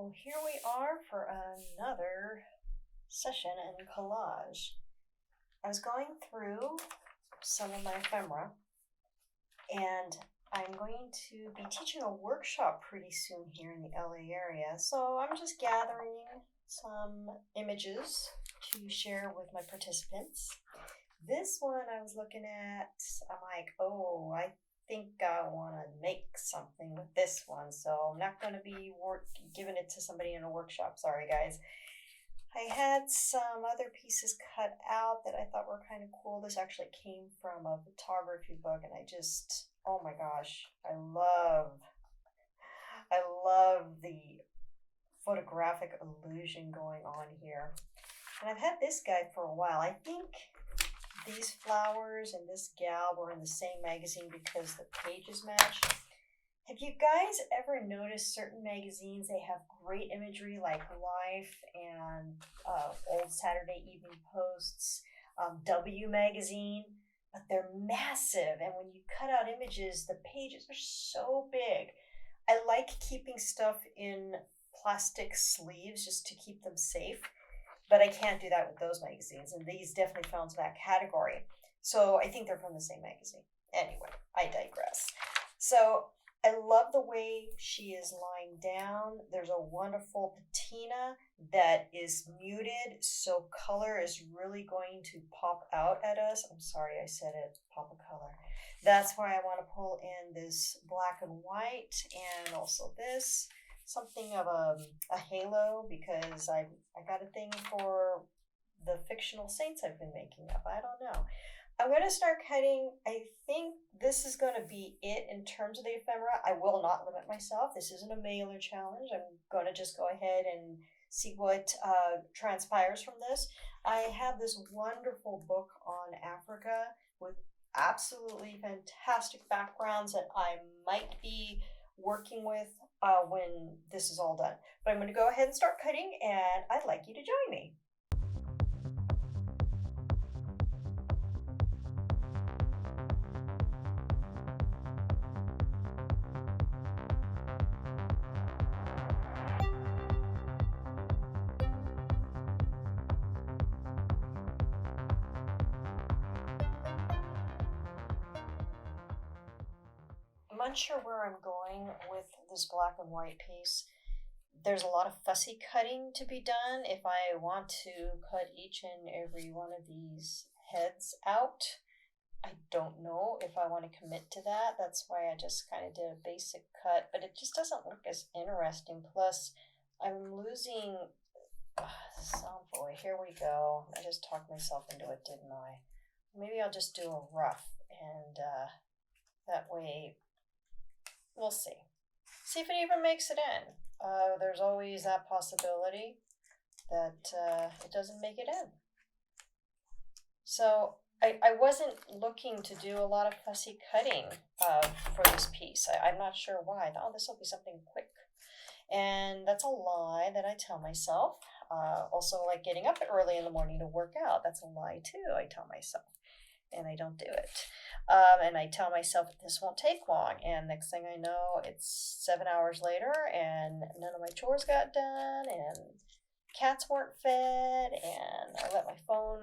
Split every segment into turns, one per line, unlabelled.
Well, here we are for another session in collage. I was going through some of my ephemera, and I'm going to be teaching a workshop pretty soon here in the LA area, so I'm just gathering some images to share with my participants. This one I was looking at, I'm like, oh, I think I want to make something with this one, so I'm not going to be giving it to somebody in a workshop. Sorry, guys. I had some other pieces cut out that I thought were kind of cool. This actually came from a photography book, and oh my gosh, I love the photographic illusion going on here. And I've had this guy for a while. I think these flowers and this gal were in the same magazine because the pages match. Have you guys ever noticed certain magazines, they have great imagery like Life and Old Saturday Evening Post's W magazine, but they're massive, and when you cut out images, the pages are so big. I like keeping stuff in plastic sleeves just to keep them safe, but I can't do that with those magazines, and these definitely fell into that category. So I think they're from the same magazine. Anyway, I digress. So I love the way she is lying down. There's a wonderful patina that is muted, so color is really going to pop out at us. I'm sorry I said it, pop a color. That's why I want to pull in this black and white and also this. Something of a halo, because I got a thing for the fictional saints I've been making up. I don't know. I'm going to start cutting. I think this is going to be it in terms of the ephemera. I will not limit myself. This isn't a mailer challenge. I'm going to just go ahead and see what transpires from this. I have this wonderful book on Africa with absolutely fantastic backgrounds that I might be working with when this is all done. But I'm going to go ahead and start cutting, and I'd like you to join me. I'm unsure where I'm going with this black and white piece. There's a lot of fussy cutting to be done if I want to cut each and every one of these heads out. I don't know if I want to commit to that. That's why I just kind of did a basic cut, but it just doesn't look as interesting. Plus, I'm losing. Oh boy, here we go. I just talked myself into it, didn't I? Maybe I'll just do a rough, and that way we'll see. See if it even makes it in. There's always that possibility that it doesn't make it in. So I wasn't looking to do a lot of fussy cutting for this piece. I'm not sure why. I thought, oh, this will be something quick. And that's a lie that I tell myself. Also, like getting up early in the morning to work out. That's a lie too, I tell myself. And I don't do it. And I tell myself that this won't take long. And next thing I know, it's 7 hours later and none of my chores got done and cats weren't fed and I let my phone,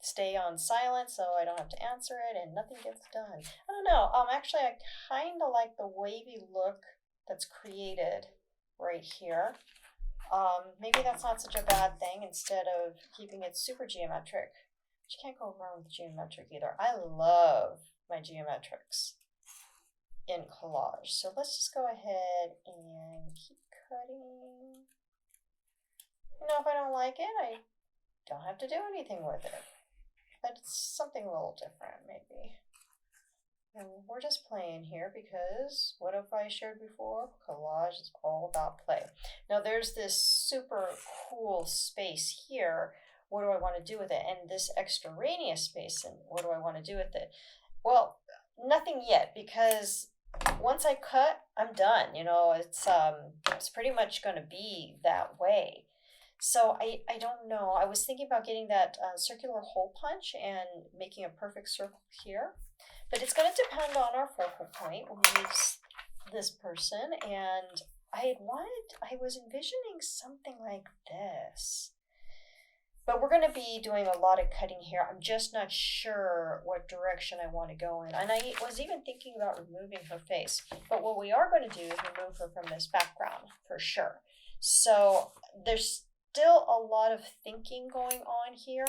stay on silent so I don't have to answer it and nothing gets done. I don't know. Actually, I kind of like the wavy look that's created right here. Maybe that's not such a bad thing instead of keeping it super geometric. You can't go wrong with geometric either. I love my geometrics in collage. So let's just go ahead and keep cutting. If I don't like it, I don't have to do anything with it. But it's something a little different, maybe. And we're just playing here because what have I shared before? Collage is all about play. Now there's this super cool space here. What do I want to do with it? And this extraneous space, and what do I want to do with it? Well, nothing yet, because once I cut, I'm done. It's pretty much going to be that way. So I don't know. I was thinking about getting that circular hole punch and making a perfect circle here. But it's going to depend on our focal point, who is this person, and I was envisioning something like this. But we're going to be doing a lot of cutting here. I'm just not sure what direction I want to go in. And I was even thinking about removing her face. But what we are going to do is remove her from this background for sure. So there's still a lot of thinking going on here.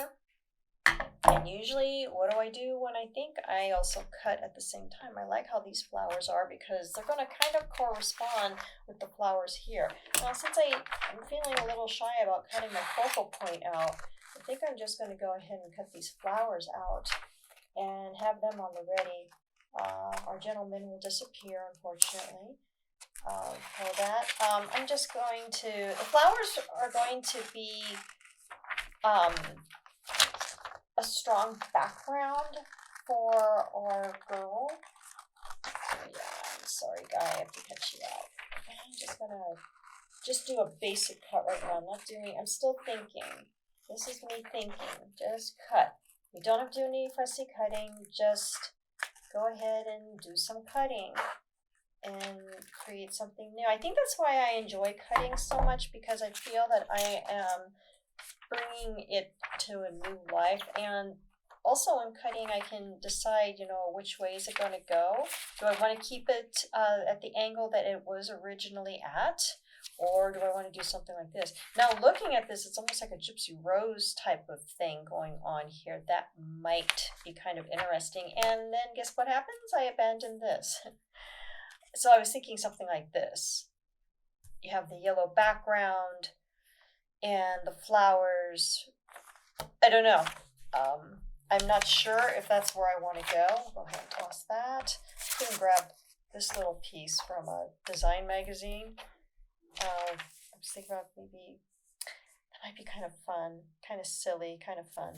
And usually, what do I do when I think? I also cut at the same time. I like how these flowers are because they're going to kind of correspond with the flowers here. Now, since I'm feeling a little shy about cutting my focal point out, I think I'm just going to go ahead and cut these flowers out and have them on the ready. Our gentleman will disappear, unfortunately. For that, I'm just going to, the flowers are going to be a strong background for our girl. Yeah, I'm sorry, guy, I have to cut you out. I'm just gonna do a basic cut right now. I'm still thinking. This is me thinking. Just cut. You don't have to do any fussy cutting. Just go ahead and do some cutting and create something new. I think that's why I enjoy cutting so much, because I feel that I am bringing it to a new life. And also in cutting, I can decide, which way is it going to go. Do I want to keep it at the angle that it was originally at? Or do I want to do something like this? Now, looking at this, it's almost like a Gypsy Rose type of thing going on here. That might be kind of interesting. And then guess what happens? I abandoned this. So I was thinking something like this. You have the yellow background and the flowers. I don't know. I'm not sure if that's where I want to go. Go ahead and toss that. You can grab this little piece from a design magazine. I was thinking about maybe that might be kind of fun, kind of silly, kind of fun.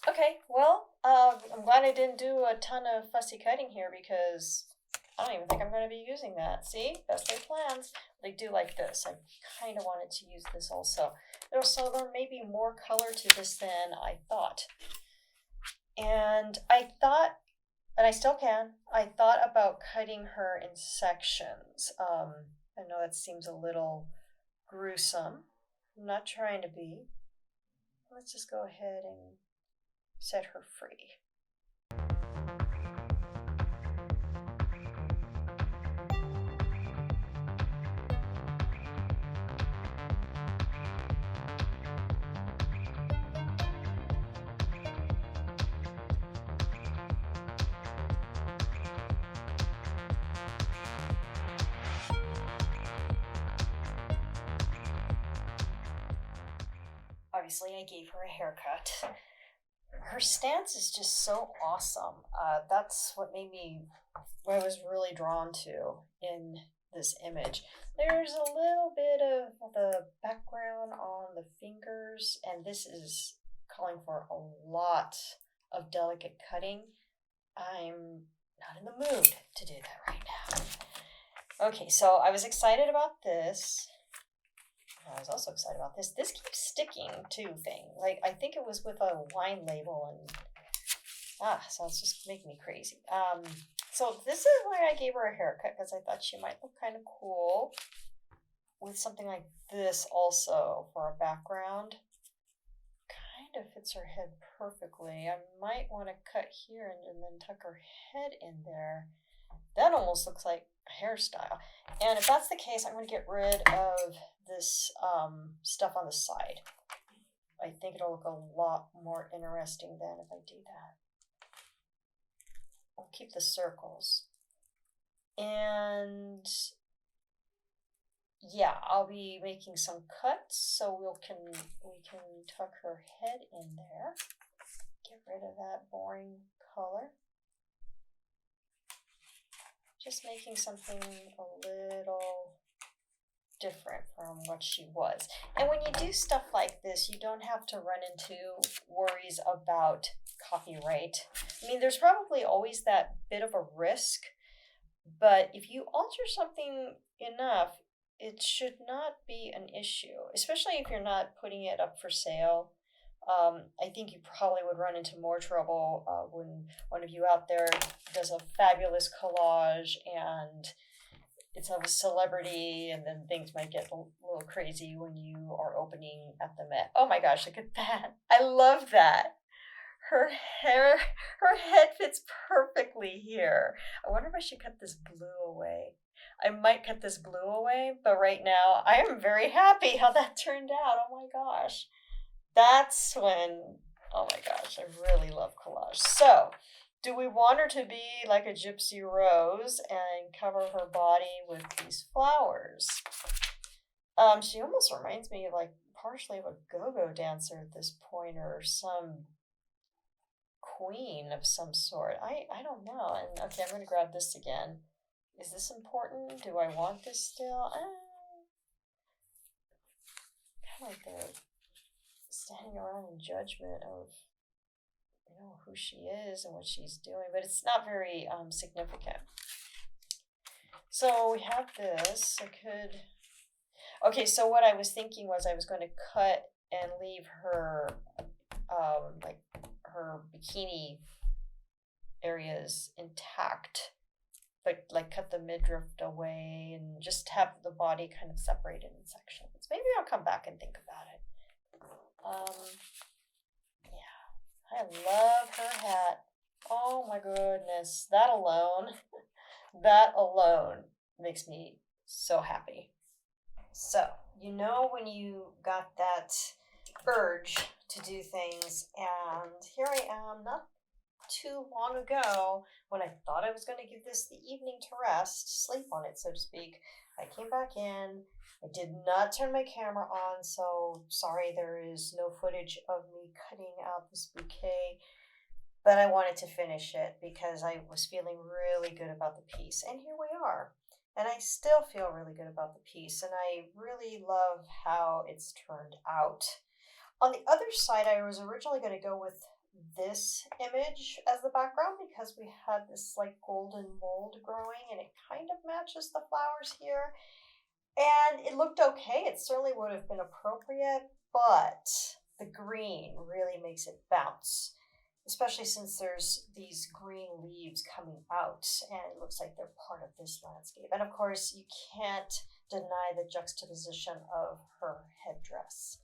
Okay, well, I'm glad I didn't do a ton of fussy cutting here, because I don't even think I'm going to be using that. See? Best laid plans. They do like this. I kind of wanted to use this also. So there may be more color to this than I thought. And I thought, and I still can, I thought about cutting her in sections. I know that seems a little gruesome. I'm not trying to be. Let's just go ahead and set her free. Obviously, I gave her a haircut. Her stance is just so awesome. That's what I was really drawn to in this image. There's a little bit of the background on the fingers, and this is calling for a lot of delicate cutting. I'm not in the mood to do that right now. Okay, so I was excited about this. I was also excited about this. This keeps sticking to things. Like, I think it was with a wine label, and so it's just making me crazy. So this is why I gave her a haircut, because I thought she might look kind of cool with something like this also for a background. Kind of fits her head perfectly. I might want to cut here and then tuck her head in there. That almost looks like a hairstyle. And if that's the case, I'm going to get rid of this stuff on the side. I think it'll look a lot more interesting than if I do that. I'll keep the circles. And yeah, I'll be making some cuts so we can tuck her head in there. Get rid of that boring color. Just making something a little different from what she was. And when you do stuff like this, you don't have to run into worries about copyright. I mean, there's probably always that bit of a risk, but if you alter something enough, it should not be an issue, especially if you're not putting it up for sale. I think you probably would run into more trouble when one of you out there does a fabulous collage and it's of a celebrity, and then things might get a little crazy when you are opening at the Met. Oh my gosh, look at that. I love that. Her hair, her head fits perfectly here. I wonder if I should cut this blue away. I might cut this blue away, but right now I am very happy how that turned out. Oh my gosh. That's when, oh my gosh, I really love collage. So, do we want her to be like a gypsy rose and cover her body with these flowers? She almost reminds me of like partially of a go-go dancer at this point, or some queen of some sort. I don't know. And okay, I'm gonna grab this again. Is this important? Do I want this still? Kind of like they're standing around in judgment of, you know, who she is and what she's doing, but it's not very significant. So we have this. I could. Okay, so what I was thinking was I was going to cut and leave her, like her bikini areas intact, but like cut the midriff away and just have the body kind of separated in sections. Maybe I'll come back and think about it. Yeah, I love her hat. Oh my goodness, that alone makes me so happy. So, you know when you got that urge to do things, and here I am, not too long ago, when I thought I was going to give this the evening to rest, sleep on it, so to speak. I came back in. I did not turn my camera on, so sorry there is no footage of me cutting out this bouquet, but I wanted to finish it because I was feeling really good about the piece, and here we are. And I still feel really good about the piece, and I really love how it's turned out. On the other side, I was originally going to go with this image as the background because we had this like golden mold growing, and it kind of matches the flowers here. And it looked okay. It certainly would have been appropriate, but the green really makes it bounce, especially since there's these green leaves coming out, and it looks like they're part of this landscape. And of course, you can't deny the juxtaposition of her headdress.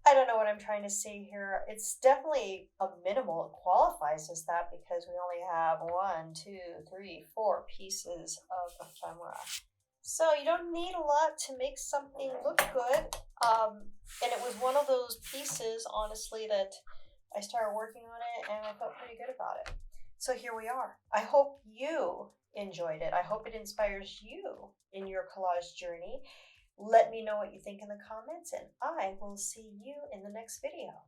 I don't know what I'm trying to say here. It's definitely a minimal. It qualifies as that because we only have 1, 2, 3, 4 pieces of ephemera. So you don't need a lot to make something look good. And it was one of those pieces, honestly, that I started working on it and I felt pretty good about it. So here we are. I hope you enjoyed it. I hope it inspires you in your collage journey. Let me know what you think in the comments, and I will see you in the next video.